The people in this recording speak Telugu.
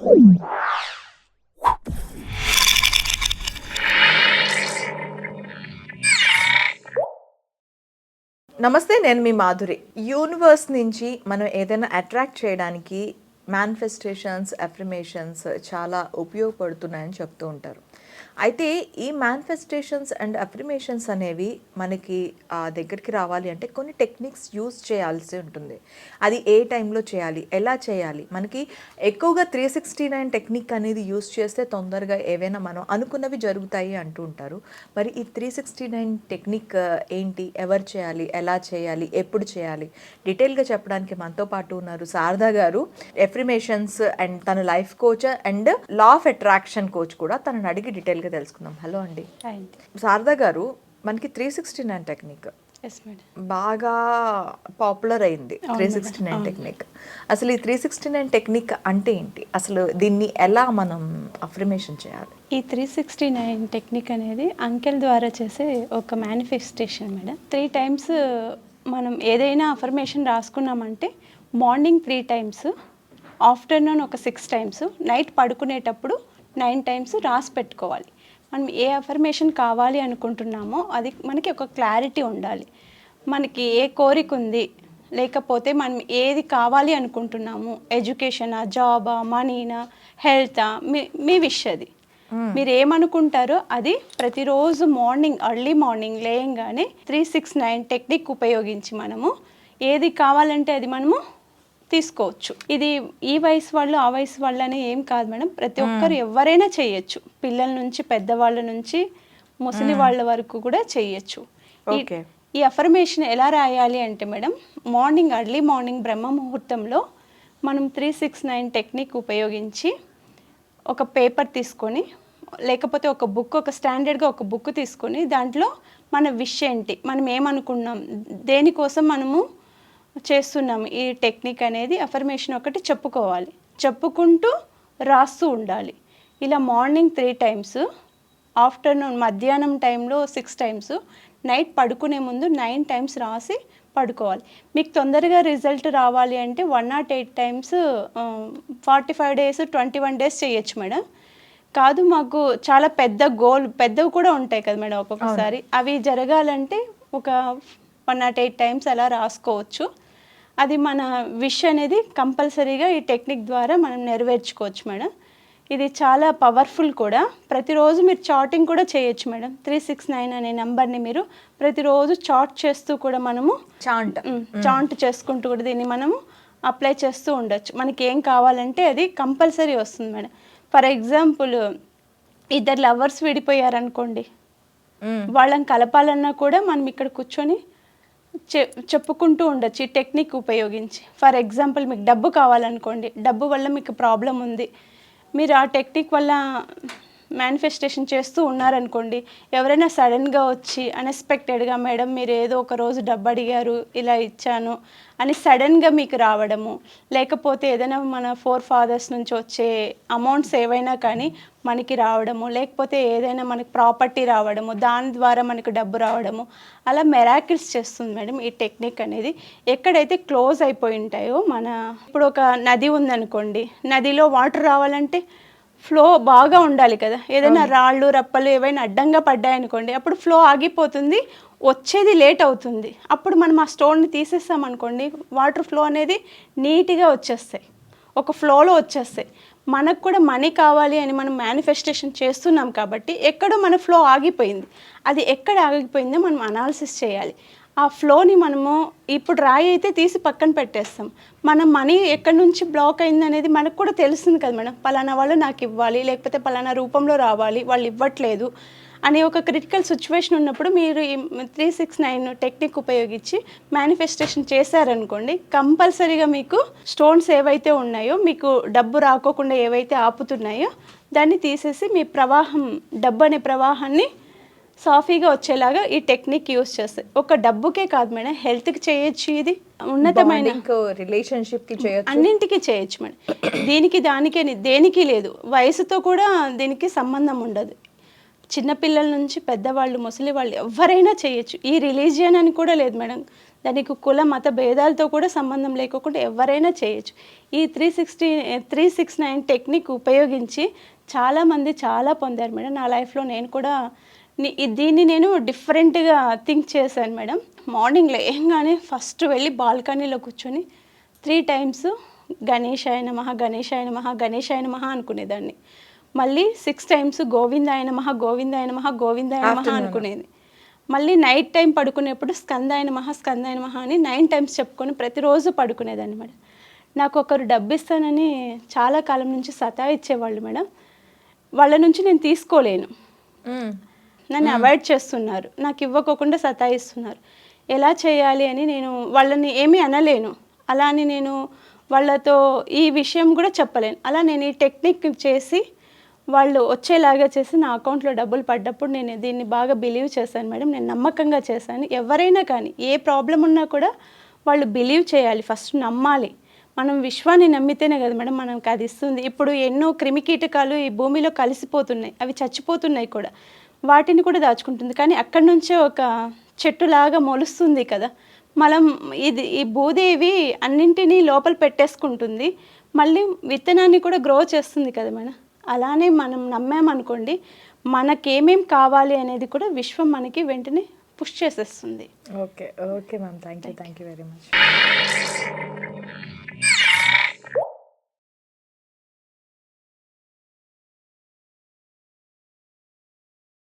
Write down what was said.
నమస్తే, నేను మీ మాధురి. యూనివర్స్ నుంచి మనం ఏదైనా అట్రాక్ట్ చేయడానికి మేనిఫెస్టేషన్స్, అఫర్మేషన్స్ చాలా ఉపయోగపడుతున్నాయని చెప్తూ ఉంటారు. అయితే ఈ మేనిఫెస్టేషన్స్ అండ్ అఫర్మేషన్స్ అనేవి మనకి దగ్గరికి రావాలి అంటే కొన్ని టెక్నిక్స్ యూజ్ చేయాల్సి ఉంటుంది. అది ఏ టైంలో చేయాలి, ఎలా చేయాలి? మనకి ఎక్కువగా 369 టెక్నిక్ అనేది యూజ్ చేస్తే తొందరగా ఏవైనా మనం అనుకున్నవి జరుగుతాయి అంటూ ఉంటారు. మరి ఈ 369 టెక్నిక్ ఏంటి, ఎవరు చేయాలి, ఎలా చేయాలి, ఎప్పుడు చేయాలి? డీటెయిల్గా చెప్పడానికి మనతో పాటు ఉన్నారు శారదా గారు, ఎఫర్మేషన్స్ అండ్ తన life coach and law of attraction coach కూడా. తనని అడిగి డీటెయిల్గా తెలుసుకుందాం. హలో అండి. శారదా గారు, మనకి 369 టెక్నిక్ బాగా పాపులర్ అయింది. 369 టెక్నిక్, అసలు ఈ 369 టెక్నిక్ అంటే ఏంటి, అసలు దీన్ని ఎలా మనం అఫర్మేషన్ చేయాలి? ఈ 369 టెక్నిక్ అనేది అంకెల్ ద్వారా చేసే ఒక మేనిఫెస్టేషన్ మేడం. 3 టైమ్స్ మనం ఏదైనా అఫర్మేషన్ రాసుకున్నామంటే మార్నింగ్ 3 టైమ్స్, ఆఫ్టర్నూన్ ఒక 6 టైమ్స్, నైట్ పడుకునేటప్పుడు 9 టైమ్స్ రాసి పెట్టుకోవాలి. మనం ఏ అఫర్మేషన్ కావాలి అనుకుంటున్నామో అది మనకి ఒక క్లారిటీ ఉండాలి. మనకి ఏ కోరిక ఉంది, లేకపోతే మనం ఏది కావాలి అనుకుంటున్నాము, ఎడ్యుకేషనా, జాబా, మనీనా, హెల్తా, మీ విష్ అది. మీరు ఏమనుకుంటారో అది ప్రతిరోజు మార్నింగ్ ఎర్లీ మార్నింగ్ లేయంగానే 369 టెక్నిక్ ఉపయోగించి మనము ఏది కావాలంటే అది మనము తీసుకోవచ్చు. ఇది ఈ వయసు వాళ్ళు ఆ వయసు వాళ్ళు అని ఏం కాదు మేడం, ప్రతి ఒక్కరు ఎవరైనా చేయొచ్చు. పిల్లల నుంచి పెద్దవాళ్ళ నుంచి ముసలి వాళ్ళ వరకు కూడా చేయొచ్చు. ఈ అఫర్మేషన్ ఎలా రాయాలి అంటే మేడం, మార్నింగ్ ఎర్లీ మార్నింగ్ బ్రహ్మ ముహూర్తంలో మనం 369 టెక్నిక్ ఉపయోగించి ఒక పేపర్ తీసుకొని, లేకపోతే ఒక బుక్, ఒక స్టాండర్డ్గా ఒక బుక్ తీసుకొని దాంట్లో మన విష్ ఏంటి, మనం ఏమనుకున్నాం, దేనికోసం మనము చేస్తున్నాము ఈ టెక్నిక్ అనేది అఫర్మేషన్ ఒకటి చెప్పుకోవాలి. చెప్పుకుంటూ రాస్తూ ఉండాలి. ఇలా మార్నింగ్ 3 టైమ్స్, ఆఫ్టర్నూన్ మధ్యాహ్నం టైంలో 6 టైమ్స్, నైట్ పడుకునే ముందు 9 టైమ్స్ రాసి పడుకోవాలి. మీకు తొందరగా రిజల్ట్ రావాలి అంటే 108 టైమ్స్ 45 డేస్ 21 డేస్ చేయొచ్చు మేడం. కాదు మాకు చాలా పెద్ద గోల్, పెద్దవి కూడా ఉంటాయి కదా మేడం ఒక్కొక్కసారి, అవి జరగాలంటే ఒక 108 టైమ్స్ అలా రాసుకోవచ్చు. అది మన విష్ అనేది కంపల్సరీగా ఈ టెక్నిక్ ద్వారా మనం నెరవేర్చుకోవచ్చు మేడం. ఇది చాలా పవర్ఫుల్ కూడా. ప్రతిరోజు మీరు చాటింగ్ కూడా చేయొచ్చు మేడం. 369 అనే నెంబర్ని మీరు ప్రతిరోజు చాట్ చేస్తూ కూడా మనము చాంట్ చేసుకుంటూ కూడా దీన్ని మనము అప్లై చేస్తూ ఉండొచ్చు. మనకి ఏం కావాలంటే అది కంపల్సరీ వస్తుంది మేడం. ఫర్ ఎగ్జాంపుల్, ఇద్దరు లవర్స్ విడిపోయారనుకోండి, వాళ్ళని కలపాలన్నా కూడా మనం ఇక్కడ కూర్చొని చెప్పుకుంటూ ఉండొచ్చు ఈ టెక్నిక్ ఉపయోగించి. ఫర్ ఎగ్జాంపుల్, మీకు డబ్బు కావాలనుకోండి, డబ్బు వల్ల మీకు ప్రాబ్లం ఉంది, మీరు ఆ టెక్నిక్ వల్ల మేనిఫెస్టేషన్ చేస్తూ ఉన్నారనుకోండి, ఎవరైనా సడన్గా వచ్చి అన్ఎక్స్పెక్టెడ్గా, మేడం మీరు ఏదో ఒక రోజు డబ్బు అడిగారు, ఇలా ఇచ్చాను అని సడన్గా మీకు రావడము, లేకపోతే ఏదైనా మన ఫోర్ ఫాదర్స్ నుంచి వచ్చే అమౌంట్స్ ఏవైనా కానీ మనకి రావడము, లేకపోతే ఏదైనా మనకి ప్రాపర్టీ రావడము, దాని ద్వారా మనకు డబ్బు రావడము, అలా మెరాకిల్స్ చేస్తుంది మేడం ఈ టెక్నిక్ అనేది. ఎక్కడైతే క్లోజ్ అయిపోయి ఉంటాయో, మన ఇప్పుడు ఒక నది ఉందనుకోండి, నదిలో వాటర్ రావాలంటే ఫ్లో బాగా ఉండాలి కదా, ఏదైనా రాళ్ళు రప్పలు ఏవైనా అడ్డంగా పడ్డాయనుకోండి, అప్పుడు ఫ్లో ఆగిపోతుంది, వచ్చేది లేట్ అవుతుంది. అప్పుడు మనం ఆ స్టోన్ని తీసేస్తామనుకోండి, వాటర్ ఫ్లో అనేది నీట్గా వచ్చేస్తాయి, ఒక ఫ్లోలో వచ్చేస్తాయి. మనకు కూడా మనీ కావాలి అని మనం మేనిఫెస్టేషన్ చేస్తున్నాం కాబట్టి ఎక్కడో మన ఫ్లో ఆగిపోయింది. అది ఎక్కడ ఆగిపోయిందో మనం అనాలిసిస్ చేయాలి. ఆ ఫ్లోని మనము ఇప్పుడు రాయి అయితే తీసి పక్కన పెట్టేస్తాం, మన మనీ ఎక్కడి నుంచి బ్లాక్ అయింది అనేది మనకు కూడా తెలుస్తుంది కదా మేడం. పలానా వాళ్ళు నాకు ఇవ్వాలి, లేకపోతే పలానా రూపంలో రావాలి, వాళ్ళు ఇవ్వట్లేదు అనే ఒక క్రిటికల్ సిచ్యువేషన్ ఉన్నప్పుడు మీరు ఈ 369 టెక్నిక్ ఉపయోగించి మేనిఫెస్టేషన్ చేశారనుకోండి, కంపల్సరీగా మీకు స్టోన్స్ ఏవైతే ఉన్నాయో, మీకు డబ్బు రాకోకుండా ఏవైతే ఆపుతున్నాయో దాన్ని తీసేసి మీ ప్రవాహం, డబ్బు అనే ప్రవాహాన్ని సాఫీగా వచ్చేలాగా ఈ టెక్నిక్ యూస్ చేస్తాయి. ఒక డబ్బుకే కాదు మేడం, హెల్త్కి చేయొచ్చు, ఇది ఉన్నతమైన రిలేషన్షిప్కి చేయొచ్చు, అన్నింటికి చేయొచ్చు మేడం. దీనికి దానికి దేనికి లేదు, వయసుతో కూడా దీనికి సంబంధం ఉండదు. చిన్నపిల్లల నుంచి పెద్దవాళ్ళు, ముసలి వాళ్ళు ఎవరైనా చేయొచ్చు. ఈ రిలీజియన్ అని కూడా లేదు మేడం, దానికి కుల మత భేదాలతో కూడా సంబంధం లేకోకుండా ఎవరైనా చేయొచ్చు. ఈ 369 టెక్నిక్ ఉపయోగించి చాలామంది చాలా పొందారు మేడం. నా లైఫ్లో నేను కూడా దీన్ని నేను డిఫరెంట్గా థింక్ చేశాను మేడం. మార్నింగ్ లేయంగానే ఫస్ట్ వెళ్ళి బాల్కనీలో కూర్చొని 3 టైమ్స్ గణేశాయ నమః గణేశాయ నమః గణేశాయ నమః అనుకునేదాన్ని. మళ్ళీ 6 టైమ్స్ గోవిందాయ నమః గోవిందాయ నమః గోవిందాయ నమః అనుకునేది. మళ్ళీ నైట్ టైం పడుకునేప్పుడు స్కందాయ నమః స్కందాయ నమః అని 9 టైమ్స్ చెప్పుకొని ప్రతిరోజు పడుకునేదాన్ని మేడం. నాకు ఒకరు డబ్బు ఇస్తానని చాలా కాలం నుంచి సతాయిచ్చేవాళ్ళు మేడం. వాళ్ళ నుంచి నేను తీసుకోలేను, నన్ను అవాయిడ్ చేస్తున్నారు, నాకు ఇవ్వకోకుండా సతాయిస్తున్నారు. ఎలా చేయాలి అని నేను వాళ్ళని ఏమీ అనలేను, అలా అని నేను వాళ్ళతో ఈ విషయం కూడా చెప్పలేను. అలా నేను ఈ టెక్నిక్ చేసి వాళ్ళు వచ్చేలాగా చేసి నా అకౌంట్లో డబ్బులు పడ్డప్పుడు నేను దీన్ని బాగా బిలీవ్ చేశాను మేడం. నేను నమ్మకంగా చేశాను. ఎవరైనా కానీ ఏ ప్రాబ్లం ఉన్నా కూడా వాళ్ళు బిలీవ్ చేయాలి, ఫస్ట్ నమ్మాలి. మనం విశ్వాన్ని నమ్మితేనే కదా మేడం మనకు అది ఇస్తుంది. ఇప్పుడు ఎన్నో క్రిమికీటకాలు ఈ భూమిలో కలిసిపోతున్నాయి, అవి చచ్చిపోతున్నాయి కూడా, వాటిని కూడా దాచుకుంటుంది. కానీ అక్కడి నుంచే ఒక చెట్టులాగా మొలుస్తుంది కదా. మనం ఈ భూదేవి అన్నింటినీ లోపల పెట్టేసుకుంటుంది, మళ్ళీ విత్తనాన్ని కూడా గ్రో చేస్తుంది కదా మేడం. అలానే మనం నమ్మామనుకోండి, మనకేమేం కావాలి అనేది కూడా విశ్వం మనకి వెంటనే పుష్ చేసేస్తుంది. Okay okay ma'am, thank you very much.